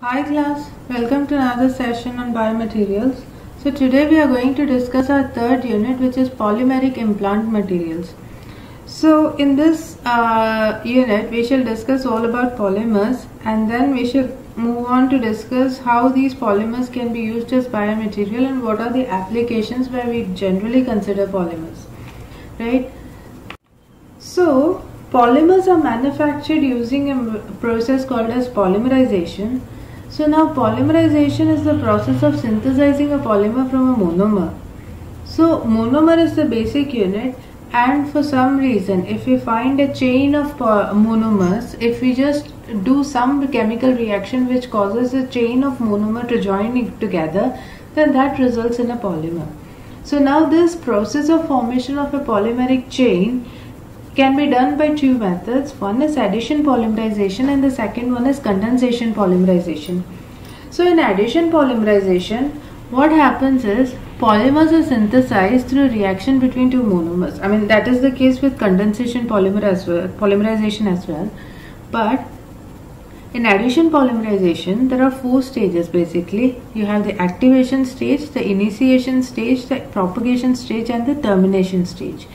Hi class, welcome to another session on biomaterials. So today we are going to discuss our third unit, which is polymeric implant materials. So in this unit we shall discuss all about polymers, and then we shall move on to discuss how these polymers can be used as biomaterial and what are the applications where we generally consider polymers, right? So polymers are manufactured using a process called as polymerization. So now polymerization is the process of synthesizing a polymer from a monomer. So monomer is the basic unit, and for some reason if we find a chain of monomers, if we just do some chemical reaction which causes a chain of monomer to join together, then that results in a polymer. So now this process of formation of a polymeric chain can be done by two methods. One is addition polymerization and the second one is condensation polymerization. So in addition polymerization, what happens is polymers are synthesized through reaction between two monomers. I mean, that is the case with condensation polymerization as well. But in addition polymerization, there are four stages basically. You have the activation stage, the initiation stage, the propagation stage and the termination stage.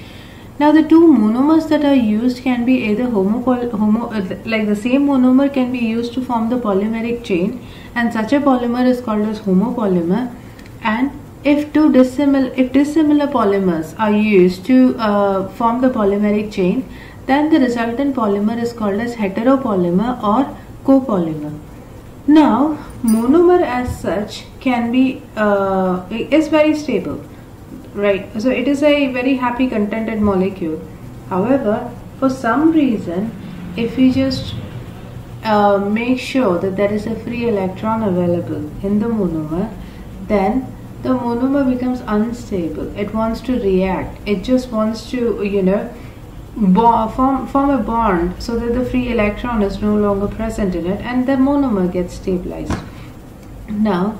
Now the two monomers that are used can be either like the same monomer can be used to form the polymeric chain, and such a polymer is called as homopolymer. And if dissimilar polymers are used to form the polymeric chain, then the resultant polymer is called as heteropolymer or copolymer. Now monomer as such can be is very stable. Right, so it is a very happy contented molecule. However, for some reason, if we just make sure that there is a free electron available in the monomer, then the monomer becomes unstable. It wants to react. It just wants to, form a bond so that the free electron is no longer present in it, and the monomer gets stabilized. Now,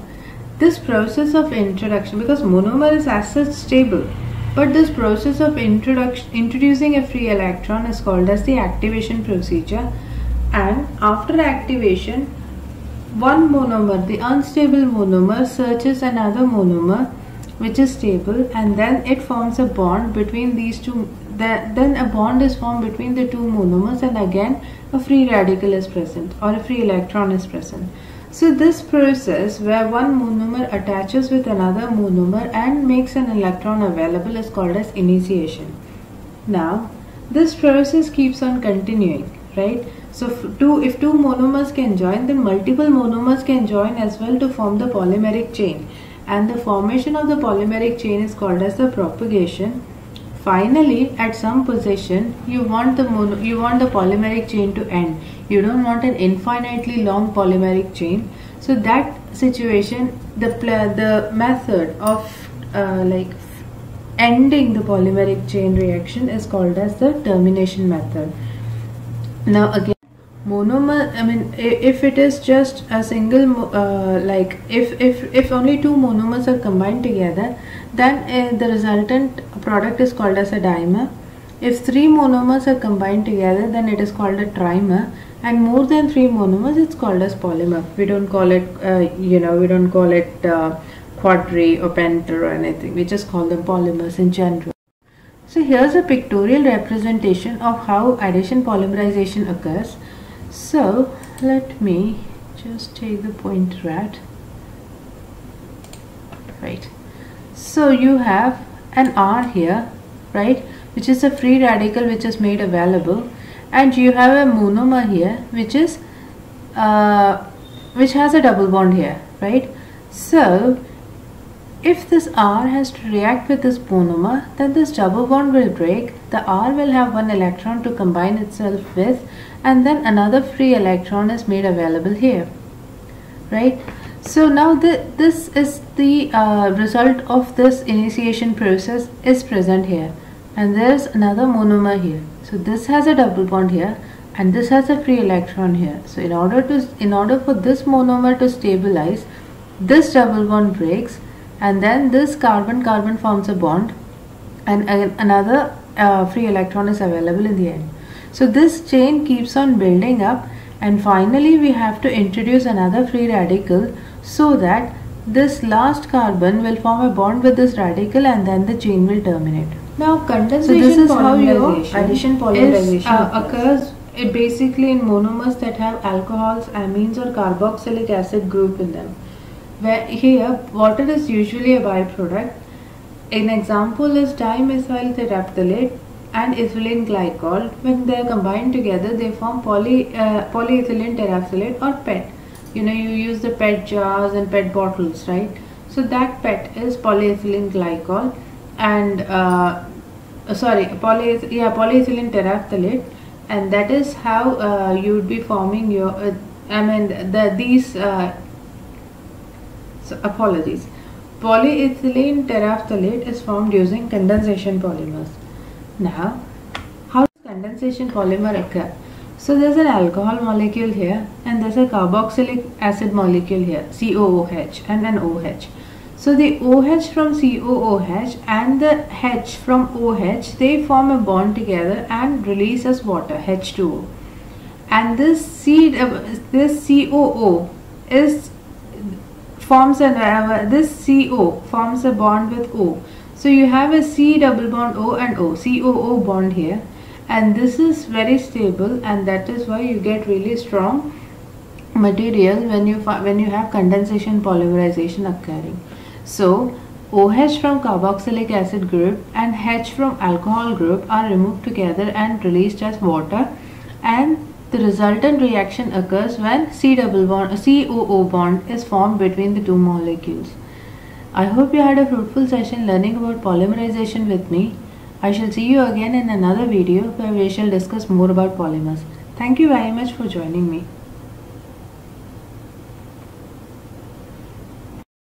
this process of introduction, because monomer is as such stable, but this process of introducing a free electron is called as the activation procedure. And after activation, one monomer, the unstable monomer, searches another monomer which is stable, and then it forms a bond between these two. Then a bond is formed between the two monomers, and again a free radical is present or a free electron is present. So this process where one monomer attaches with another monomer and makes an electron available is called as initiation. Now this process keeps on continuing, right? So if two monomers can join, then multiple monomers can join as well to form the polymeric chain, and the formation of the polymeric chain is called as the propagation. Finally, at some position, you want the polymeric chain to end. You don't want an infinitely long polymeric chain. So that situation, the method of ending the polymeric chain reaction is called as the termination method. Now again, monomer, I mean, if it is just a single if only two monomers are combined together, then the resultant product is called as a dimer. If three monomers are combined together, then it is called a trimer, and more than three monomers, it's called as polymer. We don't call it quadri or penta or anything. We just call them polymers in general. So here's a pictorial representation of how addition polymerization occurs. So let me just take the pointer at. Right. So you have an R here, right, which is a free radical which is made available, and you have a monomer here which has a double bond here, right? So if this R has to react with this monomer, then this double bond will break. The R will have one electron to combine itself with, and then another free electron is made available here, right? So now this is the result of this initiation process is present here, and there's another monomer here. So this has a double bond here, and this has a free electron here. So in order for this monomer to stabilize, this double bond breaks, and then this carbon-carbon forms a bond, and another free electron is available in the end. So this chain keeps on building up, And finally we have to introduce another free radical so that this last carbon will form a bond with this radical and then the chain will terminate. Now condensation So this is how your addition polymerization occurs. It basically in monomers that have alcohols, amines or carboxylic acid group in them. Where here water is usually a byproduct. An example is dimethyl terephthalate and ethylene glycol. When they are combined together, they form polyethylene terephthalate or PET. You know, you use the PET jars and PET bottles, right? So that PET is polyethylene glycol and polyethylene terephthalate, and that is how you would be forming your polyethylene terephthalate is formed using condensation polymers. Now, how does condensation polymer occur? So there's an alcohol molecule here and there's a carboxylic acid molecule here, COOH and an OH. So the OH from COOH and the H from OH, they form a bond together and release as water, H2O. And this COO forms a bond with O. So you have a C double bond O and O, COO bond here, and this is very stable, and that is why you get really strong material when you have condensation polymerization occurring. So OH from carboxylic acid group and H from alcohol group are removed together and released as water, and the resultant reaction occurs when COO bond is formed between the two molecules. I hope you had a fruitful session learning about polymerization with me. I shall see you again in another video where we shall discuss more about polymers. Thank you very much for joining me.